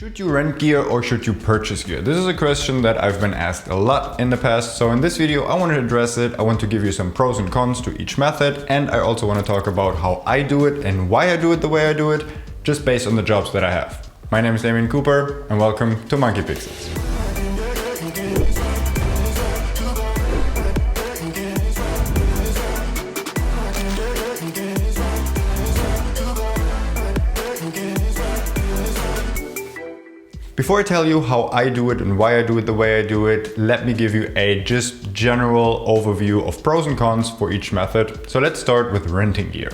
Should you rent gear or should you purchase gear? This is a question that I've been asked a lot in the past. So in this video, I want to address it. I want to give you some pros and cons to each method. And I also want to talk about how I do it and why I do it the way I do it, just based on the jobs that I have. My name is Damien Cooper and welcome to Monkey Pixels. Before I tell you how I do it and why I do it the way I do it, let me give you a just general overview of pros and cons for each method. So let's start with renting gear.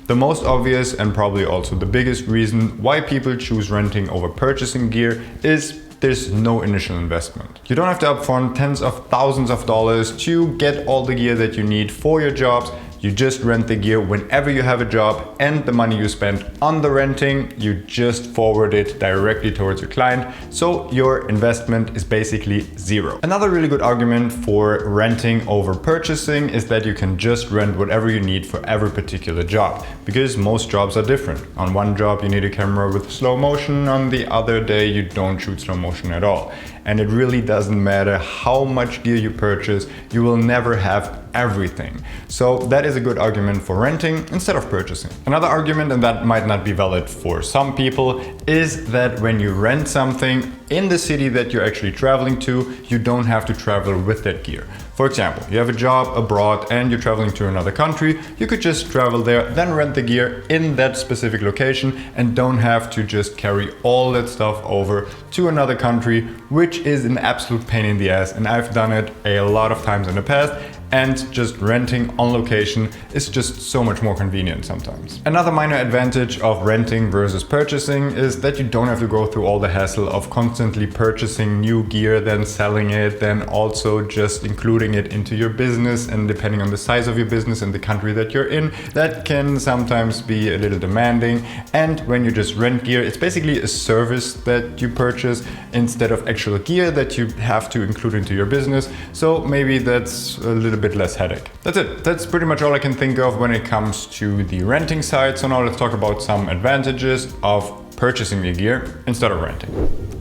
The most obvious and probably also the biggest reason why people choose renting over purchasing gear is there's no initial investment. You don't have to upfront tens of thousands of dollars to get all the gear that you need for your jobs. You just rent the gear whenever you have a job, and the money you spend on the renting, you just forward it directly towards your client. So your investment is basically zero. Another really good argument for renting over purchasing is that you can just rent whatever you need for every particular job, because most jobs are different. On one job you need a camera with slow motion, on the other day you don't shoot slow motion at all. And it really doesn't matter how much gear you purchase, you will never have everything. So that is a good argument for renting instead of purchasing. Another argument, and that might not be valid for some people, is that when you rent something in the city that you're actually traveling to, you don't have to travel with that gear. For example, you have a job abroad and you're traveling to another country, you could just travel there, then rent the gear in that specific location and don't have to just carry all that stuff over to another country, which is an absolute pain in the ass. And I've done it a lot of times in the past. And just renting on location is just so much more convenient sometimes. Another minor advantage of renting versus purchasing is that you don't have to go through all the hassle of constantly purchasing new gear, then selling it, then also just including it into your business. And depending on the size of your business and the country that you're in, that can sometimes be a little demanding. And when you just rent gear, it's basically a service that you purchase instead of actual gear that you have to include into your business. So maybe that's a little bit less headache. That's it. That's pretty much all I can think of when it comes to the renting side. So now let's talk about some advantages of purchasing the gear instead of renting.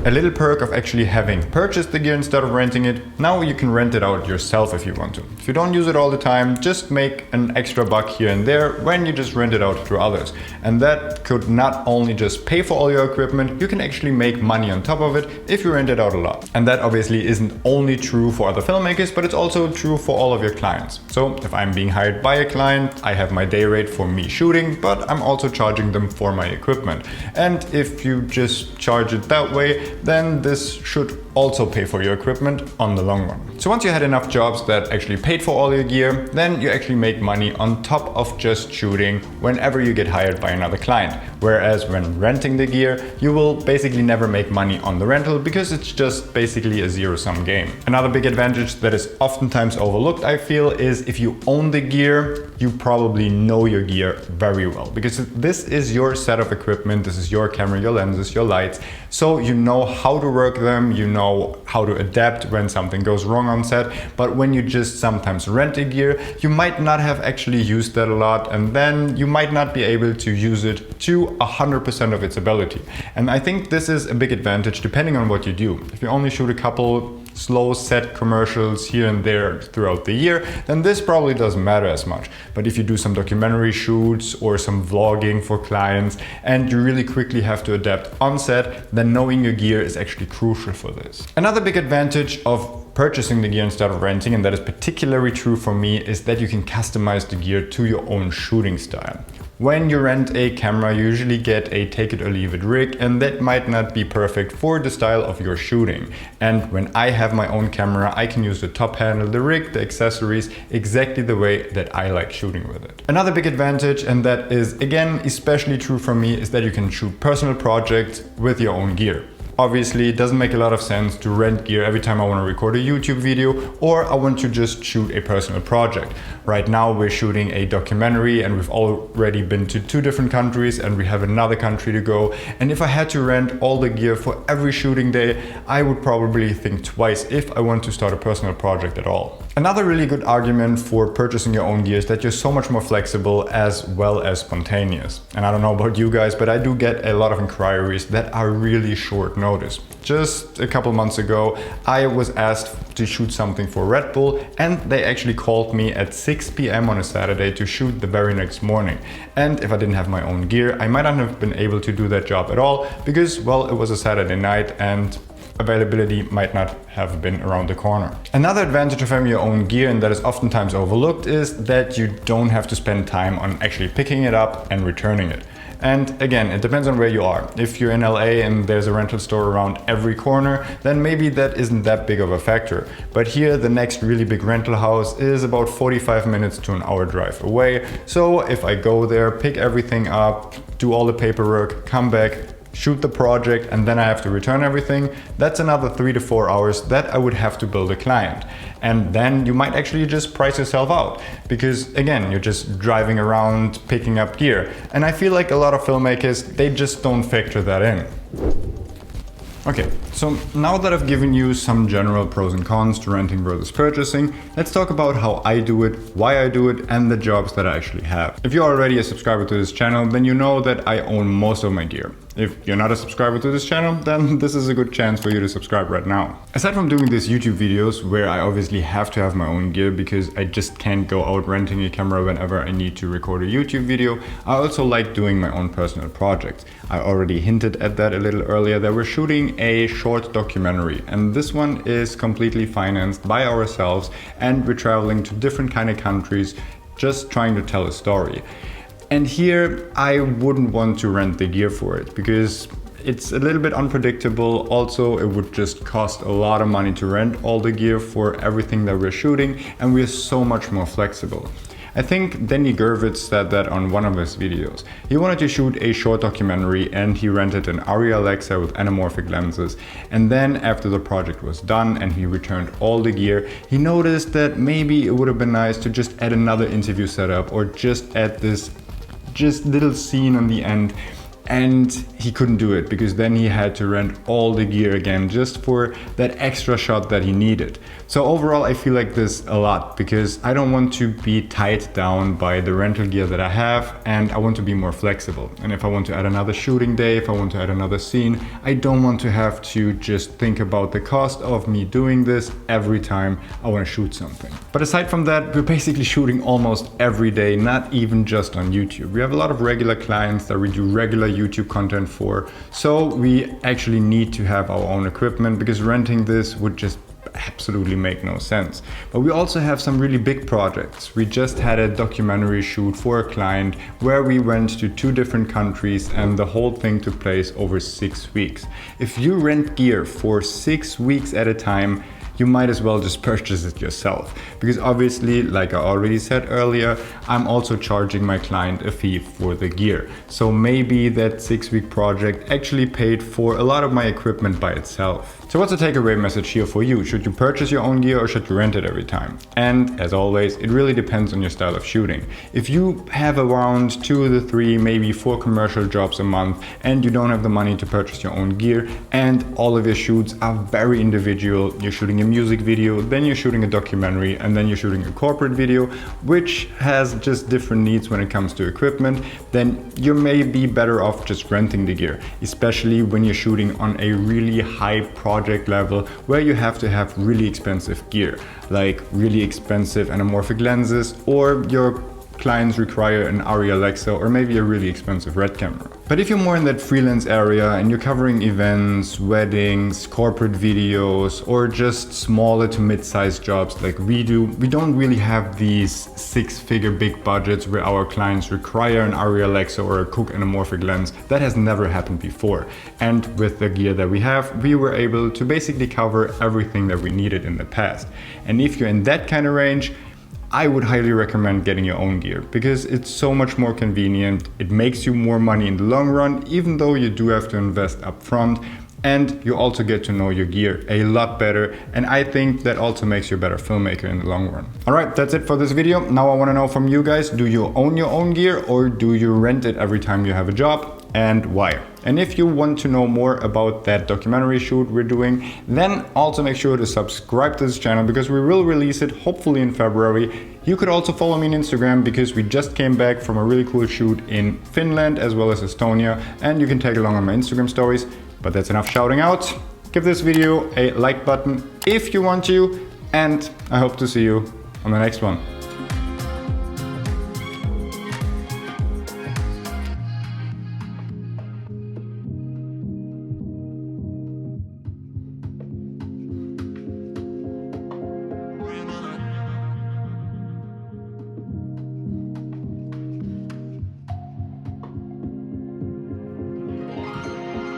A little perk of actually having purchased the gear instead of renting it, now you can rent it out yourself if you want to. If you don't use it all the time, just make an extra buck here and there when you just rent it out to others. And that could not only just pay for all your equipment, you can actually make money on top of it if you rent it out a lot. And that obviously isn't only true for other filmmakers, but it's also true for all of your clients. So if I'm being hired by a client, I have my day rate for me shooting, but I'm also charging them for my equipment. And if you just charge it that way, then this should also pay for your equipment on the long run. So once you had enough jobs that actually paid for all your gear, then you actually make money on top of just shooting whenever you get hired by another client. Whereas when renting the gear, you will basically never make money on the rental because it's just basically a zero-sum game. Another big advantage that is oftentimes overlooked, I feel, is if you own the gear, you probably know your gear very well, because this is your set of equipment, this is your camera, your lenses, your lights, so you know how to work them, you know how to adapt when something goes wrong on set. But when you just sometimes rent a gear, you might not have actually used that a lot, and then you might not be able to use it to 100% of its ability. And I think this is a big advantage depending on what you do. If you only shoot a couple slow set commercials here and there throughout the year, then this probably doesn't matter as much. But if you do some documentary shoots or some vlogging for clients and you really quickly have to adapt on set, then knowing your gear is actually crucial for this. Another big advantage of purchasing the gear instead of renting, and that is particularly true for me, is that you can customize the gear to your own shooting style. When you rent a camera, you usually get a take it or leave it rig, and that might not be perfect for the style of your shooting. And when I have my own camera, I can use the top handle, the rig, the accessories exactly the way that I like shooting with it. Another big advantage, and that is again especially true for me, is that you can shoot personal projects with your own gear. Obviously, it doesn't make a lot of sense to rent gear every time I want to record a YouTube video or I want to just shoot a personal project. Right now we're shooting a documentary and we've already been to 2 different countries and we have another country to go. And if I had to rent all the gear for every shooting day, I would probably think twice if I want to start a personal project at all. Another really good argument for purchasing your own gear is that you're so much more flexible as well as spontaneous. And I don't know about you guys, but I do get a lot of inquiries that are really short notice. Just a couple months ago, I was asked to shoot something for Red Bull and they actually called me at 6 p.m. on a Saturday to shoot the very next morning. And if I didn't have my own gear, I might not have been able to do that job at all because, well, it was a Saturday night and availability might not have been around the corner. Another advantage of having your own gear, and that is oftentimes overlooked, is that you don't have to spend time on actually picking it up and returning it. And again, it depends on where you are. If you're in LA and there's a rental store around every corner, then maybe that isn't that big of a factor. But here, the next really big rental house is about 45 minutes to an hour drive away. So if I go there, pick everything up, do all the paperwork, come back, shoot the project, and then I have to return everything, that's another 3 to 4 hours that I would have to bill the client. And then you might actually just price yourself out because, again, you're just driving around picking up gear. And I feel like a lot of filmmakers, they just don't factor that in. Okay, so now that I've given you some general pros and cons to renting versus purchasing, let's talk about how I do it, why I do it, and the jobs that I actually have. If you're already a subscriber to this channel, then you know that I own most of my gear. If you're not a subscriber to this channel, then this is a good chance for you to subscribe right now. Aside from doing these YouTube videos, where I obviously have to have my own gear because I just can't go out renting a camera whenever I need to record a YouTube video, I also like doing my own personal projects. I already hinted at that a little earlier, that we're shooting a short documentary, and this one is completely financed by ourselves, and we're traveling to different kind of countries just trying to tell a story. And here I wouldn't want to rent the gear for it because it's a little bit unpredictable. Also, it would just cost a lot of money to rent all the gear for everything that we're shooting, and we're so much more flexible. I think Danny Gervitz said that on one of his videos. He wanted to shoot a short documentary and he rented an Arri Alexa with anamorphic lenses. And then after the project was done and he returned all the gear, he noticed that maybe it would have been nice to just add another interview setup or just add this little scene on the end. And he couldn't do it because then he had to rent all the gear again just for that extra shot that he needed. So overall, I feel like this a lot because I don't want to be tied down by the rental gear that I have, and I want to be more flexible. And if I want to add another shooting day, if I want to add another scene, I don't want to have to just think about the cost of me doing this every time I want to shoot something. But aside from that, we're basically shooting almost every day, not even just on YouTube. We have a lot of regular clients that we do regular YouTube content for, so we actually need to have our own equipment because renting this would just absolutely make no sense. But we also have some really big projects. We just had a documentary shoot for a client where we went to 2 different countries and the whole thing took place over 6 weeks. If you rent gear for 6 weeks at a time, you might as well just purchase it yourself. Because obviously, like I already said earlier, I'm also charging my client a fee for the gear. So maybe that 6-week project actually paid for a lot of my equipment by itself. So what's the takeaway message here for you? Should you purchase your own gear or should you rent it every time? And as always, it really depends on your style of shooting. If you have around 2 to 3, maybe 4 commercial jobs a month and you don't have the money to purchase your own gear and all of your shoots are very individual, you're shooting a music video, then you're shooting a documentary, and then you're shooting a corporate video, which has just different needs when it comes to equipment, then you may be better off just renting the gear, especially when you're shooting on a really high project level where you have to have really expensive gear, like really expensive anamorphic lenses, or your clients require an Arri Alexa or maybe a really expensive red camera. But if you're more in that freelance area and you're covering events, weddings, corporate videos, or just smaller to mid-sized jobs like we do, we don't really have these 6-figure big budgets where our clients require an Arri Alexa or a Cooke anamorphic lens. That has never happened before. And with the gear that we have, we were able to basically cover everything that we needed in the past. And if you're in that kind of range, I would highly recommend getting your own gear because it's so much more convenient. It makes you more money in the long run, even though you do have to invest up front. and you also get to know your gear a lot better, and I think that also makes you a better filmmaker in the long run. Alright, that's it for this video. Now I want to know from you guys, do you own your own gear or do you rent it every time you have a job, and why? And if you want to know more about that documentary shoot we're doing, then also make sure to subscribe to this channel because we will release it hopefully in February. You could also follow me on Instagram because we just came back from a really cool shoot in Finland as well as Estonia, and you can tag along on my Instagram stories. But that's enough shouting out. Give this video a like button if you want to, and I hope to see you on the next one.